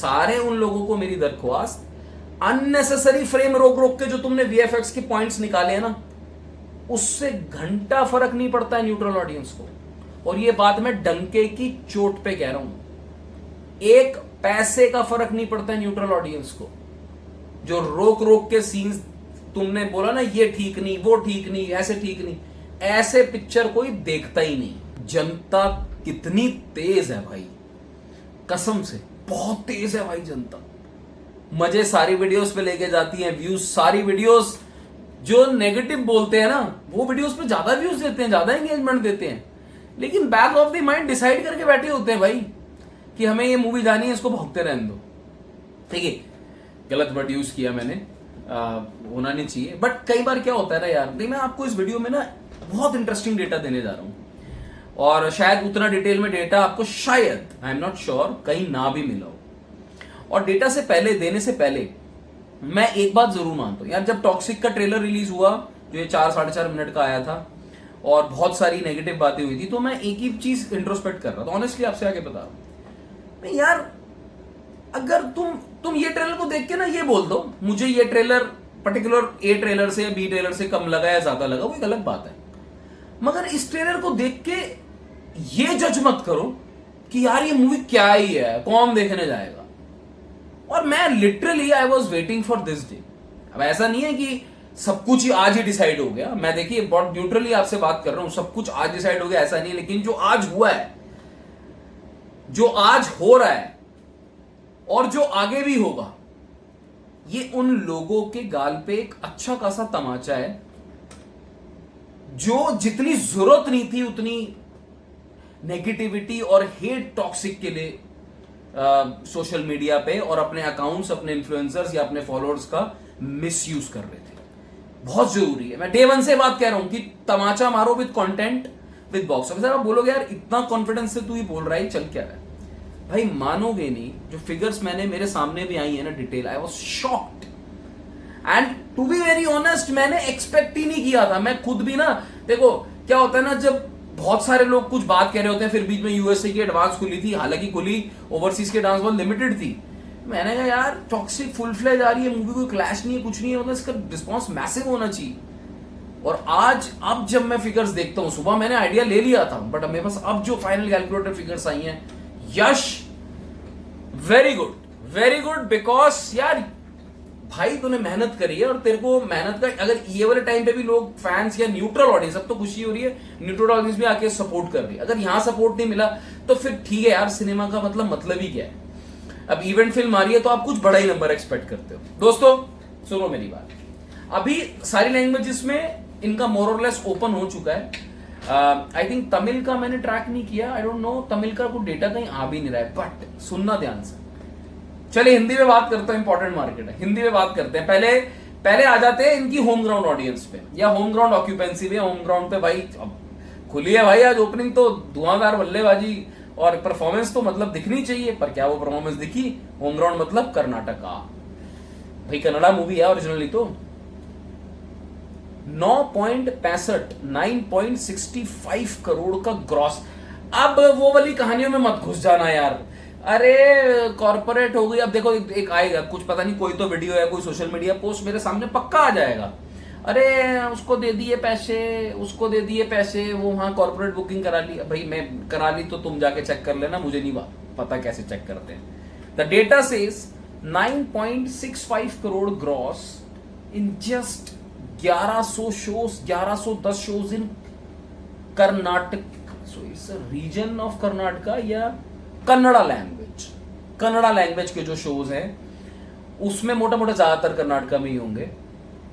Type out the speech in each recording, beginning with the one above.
सारे उन लोगों को मेरी दरख्वास्त, अननेसेसरी फ्रेम रोक रोक के जो तुमने वीएफएक्स के पॉइंट्स निकाले हैं ना, उससे घंटा फर्क नहीं पड़ता है न्यूट्रल ऑडियंस को। और ये बात मैं डंके की चोट पे कह रहा हूं, एक पैसे का फर्क नहीं पड़ता है न्यूट्रल ऑडियंस को। जो रोक रोक के सीन्स तुमने बोला ना, ये ठीक नहीं, वो ठीक नहीं, ऐसे ठीक नहीं, ऐसे पिक्चर कोई देखता ही नहीं। जनता कितनी तेज है भाई, कसम से बहुत तेज है भाई जनता। मजे सारी वीडियोस पे लेके जाती है, व्यूज सारी वीडियोस। जो नेगेटिव बोलते हैं ना, वो वीडियोस पे ज्यादा व्यूज देते हैं, ज्यादा एंगेजमेंट देते हैं, लेकिन back of the mind decide करके बैठे होते हैं भाई कि हमें ये मूवी जानी है, इसको भोगते रहने दो। ठीक है, गलत वर्ड यूज किया मैंने, होना नहीं चाहिए। बट कई बार क्या होता है ना यार, मैं आपको इस वीडियो में ना बहुत इंटरेस्टिंग डेटा देने जा रहा हूं, और शायद उतना डिटेल में डेटा आपको, शायद, आई एम नॉट श्योर, कहीं ना भी मिला हो। और डेटा से पहले, देने से पहले, मैं एक बात जरूर मानता हूं यार, जब टॉक्सिक का ट्रेलर रिलीज हुआ, जो ये 4-4.5 मिनट का आया था और बहुत सारी नेगेटिव बातें हुई थी, तो मैं एक ही चीज इंट्रोस्पेक्ट कर रहा था, ऑनेस्टली आपसे आके बता रहा हूं यार। अगर तुम ये ट्रेलर को देख के ना ये बोल दो मुझे ये ट्रेलर पर्टिकुलर ए ट्रेलर से या बी ट्रेलर से कम लगा या ज्यादा लगा, वो एक अलग बात है, मगर इस ट्रेलर को देख के ये जज मत करो कि यार ये मूवी क्या ही है, कौन देखने जाएगा। और मैं literally I was waiting for this day. अब ऐसा नहीं है कि सब कुछ ही आज ही डिसाइड हो गया, मैं देखिए बहुत न्यूट्रली आपसे बात कर रहा हूं, सब कुछ आज डिसाइड हो गया ऐसा नहीं है, लेकिन जो आज हुआ है, जो आज हो रहा है और जो आगे भी होगा, ये उन लोगों के गाल पे एक अच्छा खासा तमाचा है जो जितनी जरूरत नहीं थी उतनी नेगेटिविटी और हेट टॉक्सिक के लिए सोशल मीडिया पे और अपने अकाउंट्स, अपने इन्फ्लुएंसर्स या अपने फॉलोअर्स का मिसयूज कर रहे थे। बहुत जरूरी है, मैं डे वन से बात कह रहा हूं कि तमाचा मारो with content, with box office. आप बोलोगे यार इतना कॉन्फिडेंस से तू ही बोल रहा है, चल क्या रहा है भाई, मानोगे नहीं, जो फिगर्स मैंने, मेरे सामने भी आई है ना detail, I was shocked. And to be very honest, मैंने एक्सपेक्ट ही नहीं किया था। मैं खुद भी ना, देखो क्या होता है ना, जब बहुत सारे लोग कुछ बात कह रहे होते हैं, फिर बीच में यूएसए की एडवांस खुली थी, हालांकि खुली, ओवरसीज के डांस बहुत लिमिटेड थी। मैंने कहा यार टॉक्सिक फुल फ्लेज आ रही है मूवी, कोई क्लैश नहीं है, कुछ नहीं है, मतलब इसका रिस्पॉन्स मैसिव होना चाहिए। और आज अब जब मैं फिगर्स देखता हूं, सुबह मैंने आइडिया ले लिया था, बट मेरे पास अब जो फाइनल कैलकुलेटर फिगर्स आई हैं, यश वेरी गुड, बिकॉज यार भाई तूने मेहनत करी है, और तेरे को मेहनत का, अगर ये वाले टाइम पे भी लोग फैंस या न्यूट्रल ऑडियंस, अब तो खुशी हो रही है न्यूट्रल ऑडियंस भी आके सपोर्ट कर रही है, अगर यहां सपोर्ट नहीं मिला तो फिर ठीक है यार, सिनेमा का मतलब ही क्या है। अब इवेंट फिल्म आ रही है तो आप कुछ बड़ा ही नंबर एक्सपेक्ट करते हो। दोस्तों सुनो मेरी बात, अभी सारी लैंग्वेजेस में इनका मोर और लेस ओपन हो चुका है। आई थिंक तमिल का मैंने ट्रैक नहीं किया, आई डोंट नो, तमिल का कोई डेटा कहीं आ भी नहीं रहा है, बट सुनना ध्यान से। चलिए हिंदी में बात करता हूं, इंपॉर्टेंट मार्केट है, हिंदी में बात करते हैं। पहले आ जाते हैं इनकी होम ग्राउंड ऑडियंस पे या होम ग्राउंड ऑक्यूपेंसी पे। होम ग्राउंड पे भाई अब खुली है भाई, आज ओपनिंग तो धुआंधार बल्लेबाजी और परफॉर्मेंस तो मतलब दिखनी चाहिए, पर क्या वो परफॉर्मेंस दिखी? होम ग्राउंड मतलब कर्नाटका भाई, कन्नड़ा मूवी है ओरिजिनली तो। 9.65 करोड़ का ग्रॉस। अब वो वाली कहानियों में मत घुस जाना यार, अरे कॉर्पोरेट हो गई। अब देखो एक आएगा, कुछ पता नहीं, कोई तो वीडियो है, कोई सोशल मीडिया पोस्ट मेरे सामने पक्का आ जाएगा, अरे उसको दे दिए पैसे, उसको दे दिए पैसे, वो वहां कॉर्पोरेट बुकिंग करा ली। भाई मैं करा ली तो तुम जाके चेक कर लेना, मुझे नहीं पता कैसे चेक करते हैं। The data says 9.65 crore gross in just 1100 shows, 1110 shows in Karnataka. So it's a reason of Karnataka या कन्नड़ा लैंग्वेज के जो शोज हैं उसमें मोटा मोटा ज्यादातर कर्नाटका में ही होंगे।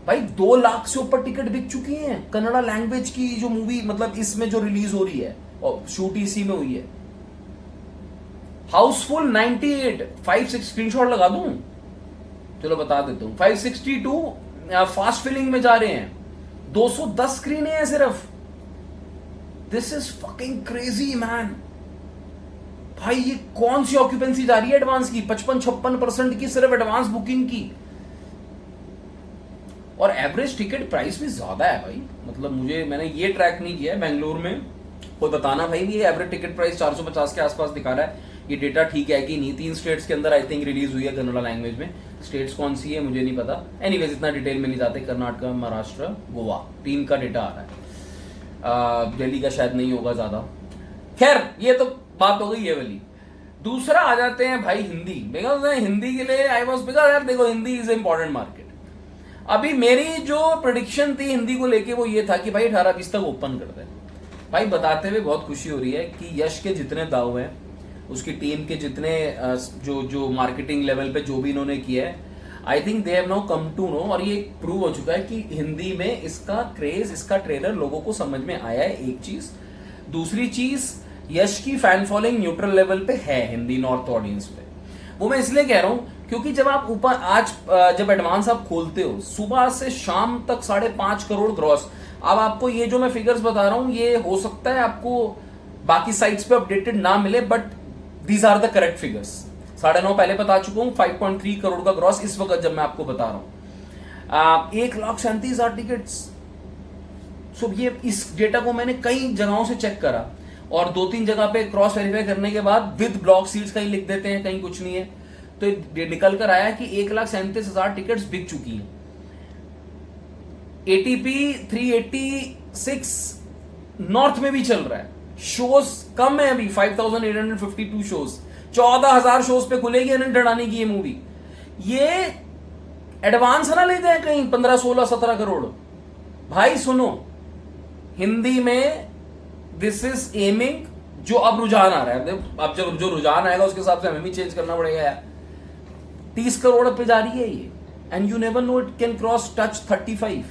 भाई 2 लाख से ऊपर टिकट बिक चुकी हैं कन्नड़ा लैंग्वेज की जो मूवी, मतलब इसमें जो रिलीज हो रही है और शूट इसी में हुई है। हाउसफुल 98, 5-6 स्क्रीनशॉट लगा दूं, चलो बता देता हूं। 562 फास्ट फिलिंग में जा रहे हैं, 210 स्क्रीन है सिर्फ। This is fucking crazy man. भाई ये कौन सी ऑक्यूपेंसी जा रही है एडवांस की? 55-56% की सिर्फ एडवांस बुकिंग की, और एवरेज टिकट प्राइस भी ज्यादा है भाई। मतलब मैंने ये ट्रैक नहीं किया है, बेंगलुरु में कोई बताना भाई, ये एवरेज टिकट प्राइस 450 के आसपास दिखा रहा है, ये डेटा ठीक है कि नहीं। 3 स्टेट्स के अंदर आई थिंक रिलीज हुई है कन्नड़ा लैंग्वेज में। स्टेट्स कौन सी है मुझे नहीं पता, एनीवेज इतना डिटेल में नहीं जाते। कर्नाटक, महाराष्ट्र, गोवा, 3 का डेटा आ रहा है। दिल्ली का शायद नहीं होगा ज्यादा। खैर ये तो बात हो गई ये वाली। दूसरा आ जाते हैं भाई हिंदी। बिकॉज हिंदी के लिए आई वॉज, बिकॉज यार देखो हिंदी इज इंपॉर्टेंट मार्केट। अभी मेरी जो प्रेडिक्शन थी हिंदी को लेके वो ये था कि भाई 18-20 तक ओपन कर दे। भाई बताते हुए बहुत खुशी हो रही है कि यश के जितने दाव हैं, उसकी टीम के जितने जो मार्केटिंग लेवल पे जो भी इन्होंने किया है, I think they have now come to know, और ये प्रूव हो चुका है कि हिंदी में इसका क्रेज, इसका ट्रेलर लोगों को समझ में आया है। एक चीज। दूसरी चीज, यश की फैन फॉलोइंग न्यूट्रल लेवल पे है हिंदी नॉर्थ ऑडियंस पे। वो मैं इसलिए कह रहा हूं क्योंकि जब आप ऊपर आज जब एडवांस आप खोलते हो सुबह से शाम तक 5.5 करोड़ ग्रॉस। अब आपको ये जो मैं फिगर्स बता रहा हूं ये हो सकता है आपको बाकी साइट्स पे अपडेटेड ना मिले, but these are the correct figures. 9.5 पहले बता चुका हूं, 5.3 करोड़ का ग्रॉस इस वक्त जब मैं आपको बता रहा हूं। 1,37,000 टिकट्स। सो ये इस डेटा को मैंने कई जगहों से चेक करा और 2-3 जगह पे क्रॉस वेरीफाई करने के बाद विद ब्लॉक सीट्स कहीं लिख देते हैं, कहीं कुछ नहीं है, तो ये निकल कर आया कि 1,37,000 टिकट्स बिक चुकी हैं। ATP 386 नॉर्थ में भी चल रहा है। शोज कम है अभी, 5,852 शोज। 14,000 शोज पे खुलेगी अनिल ढड़ानी की ये मूवी। ये एडवांस ना लेते हैं कहीं 15, 16, 17 करोड़। भाई सुनो, हिंदी में दिस इज एमिंग, जो अब रुझान आ रहा है, अब जब जो रुझान आएगा उसके हिसाब से हमें भी चेंज करना पड़ेगा यार। 30 करोड़ पे जा रही है ये, and you never know it can cross touch 35।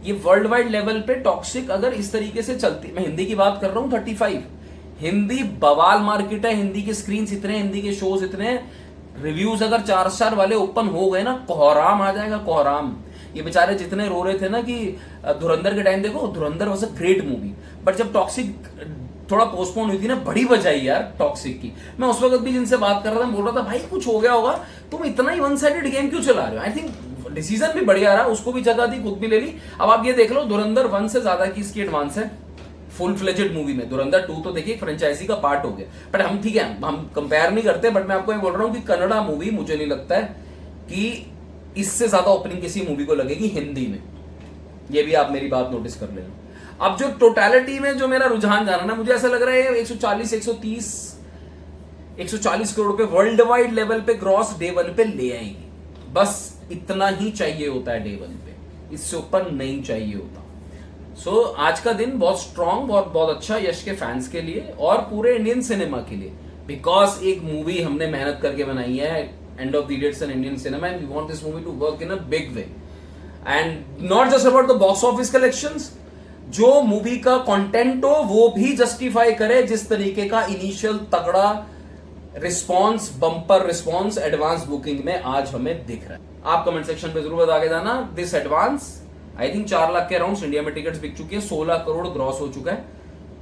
ये वर्ल्ड वाइड लेवल पे टॉक्सिक अगर इस तरीके से चलती, मैं हिंदी की बात कर रहा हूं 35। हिंदी बवाल मार्केट है, हिंदी के स्क्रीन इतने, हिंदी के शोज इतने, रिव्यूज अगर 4 स्टार वाले ओपन हो गए ना, कोहराम आ जाएगा, कोहराम। ये बेचारे जितने रो रहे थे ना कि धुरंधर के टाइम, देखो धुरंधर was a great movie, but जब टॉक्सिक थोड़ा पोस्टपोन हुई थी ना, बड़ी बजाई यार टॉक्सिक की। मैं उस वक्त भी जिनसे बात कर रहा था बोल रहा था भाई कुछ हो गया होगा, तुम इतना ही वन साइडेड गेम क्यों चला रहे हो। आई थिंक डिसीजन भी बढ़िया रहा, उसको भी जगह दी, खुद भी ले ली। अब आप ये देख लो, धुरंधर 1 से ज्यादा की इसकी एडवांस है फुल फ्लेजेड मूवी में। धुरंधर 2 तो देखिए फ्रेंचाइजी का पार्ट हो गया, बट हम ठीक है, हम कंपेयर नहीं करते, बट मैं आपको ये बोल रहा हूं कि कन्नड़ा मूवी मुझे नहीं लगता है कि इससे ज्यादा ओपनिंग किसी मूवी को लगेगी हिंदी में। ये भी आप मेरी बात नोटिस कर लेना। अब जो टोटलिटी में जो मेरा रुझान जाना ना, मुझे ऐसा लग रहा है 140, 130, 140 करोड़ पे वर्ल्ड वाइड लेवल पे ग्रॉस डे 1 पे ले आएंगी। बस इतना ही चाहिए होता है डे 1 पे, इससे ऊपर नहीं चाहिए होता। सो आज का दिन बहुत स्ट्रांग और बहुत अच्छा यश के फैंस के लिए और पूरे इंडियन सिनेमा के लिए, बिकॉज एक मूवी हमने मेहनत करके बनाई है, end of the day it's an Indian cinema, and we want this movie to work in a big way, and not just about the box office collections. जो movie का कंटेंट हो वो भी जस्टिफाई करे, जिस तरीके का इनिशियल तगड़ा response, bumper response advance booking में आज हमें दिख रहा है। आप कमेंट सेक्शन पे जरूर बता के जाना। This advance I think 4 lakh के अराउंड इंडिया में टिकट्स बिक चुकी है, 16 करोड़ ग्रॉस हो चुका है।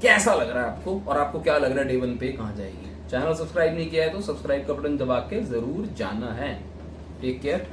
कैसा लग रहा है आपको, और आपको क्या लग रहा है डे 1 पे कहां जाएगी। चैनल सब्सक्राइब नहीं किया है तो सब्सक्राइब का बटन दबा के जरूर जाना है। Take care.